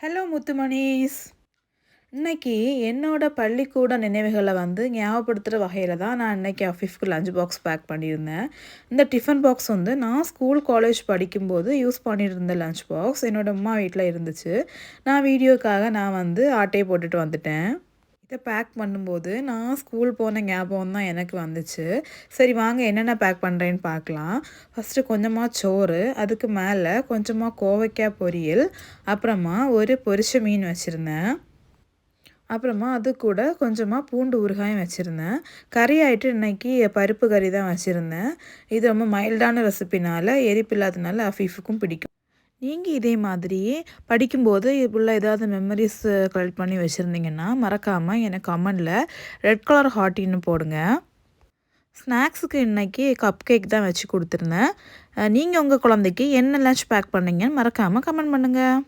Hello முத்துமணீஸ். இன்னைக்கு என்னோட பள்ளிக்கூட நினைவுகளை ஞாபகப்படுத்துகிற வகையில் தான் நான் இன்னைக்கு ஆஃபீஸ்க்கு லஞ்ச் பாக்ஸ் பேக் பண்ணியிருந்தேன். இந்த டிஃபன் பாக்ஸ் நான் ஸ்கூல் காலேஜ் படிக்கும்போது யூஸ் பண்ணிட்டு இருந்த லஞ்ச் பாக்ஸ் என்னோட அம்மா வீட்டில் இருந்துச்சு. நான் வீடியோக்காக ஆட்டையை போட்டுட்டு வந்துட்டேன். இதை பேக் பண்ணும்போது நான் ஸ்கூல் போன ஞாபகம் தான் எனக்கு வந்துச்சு. சரி வாங்க என்னென்ன பேக் பண்ணுறேன்னு பார்க்கலாம். ஃபஸ்ட்டு கொஞ்சமாக சோறு, அதுக்கு மேலே கொஞ்சமாக கோவைக்காய் பொரியல், அப்புறமா ஒரு பொரிச்ச மீன் வச்சுருந்தேன். அப்புறமா அது கூட கொஞ்சமாக பூண்டு ஊறுகாயும் வச்சுருந்தேன். கறி ஆகிட்டு இன்றைக்கி பருப்பு கறி தான் வச்சுருந்தேன். இது ரொம்ப மைல்டான ரெசிபினால் எரிப்பு இல்லாதனால அஃபீஃபுக்கும் பிடிக்கும். நீங்கள் இதே மாதிரியே படிக்கும்போது உள்ள ஏதாவது மெமரிஸ் கலெக்ட் பண்ணி வச்சுருந்தீங்கன்னா மறக்காமல் எனக்கு கமெண்டில் ரெட் கலர் ஹார்ட்டின்னு போடுங்க. ஸ்நாக்ஸுக்கு இன்றைக்கி கப் கேக் தான் வச்சு கொடுத்துருந்தேன். நீங்கள் உங்கள் குழந்தைக்கு என்ன லஞ்ச் பேக் பண்ணீங்கன்னு மறக்காமல் கமெண்ட் பண்ணுங்கள்.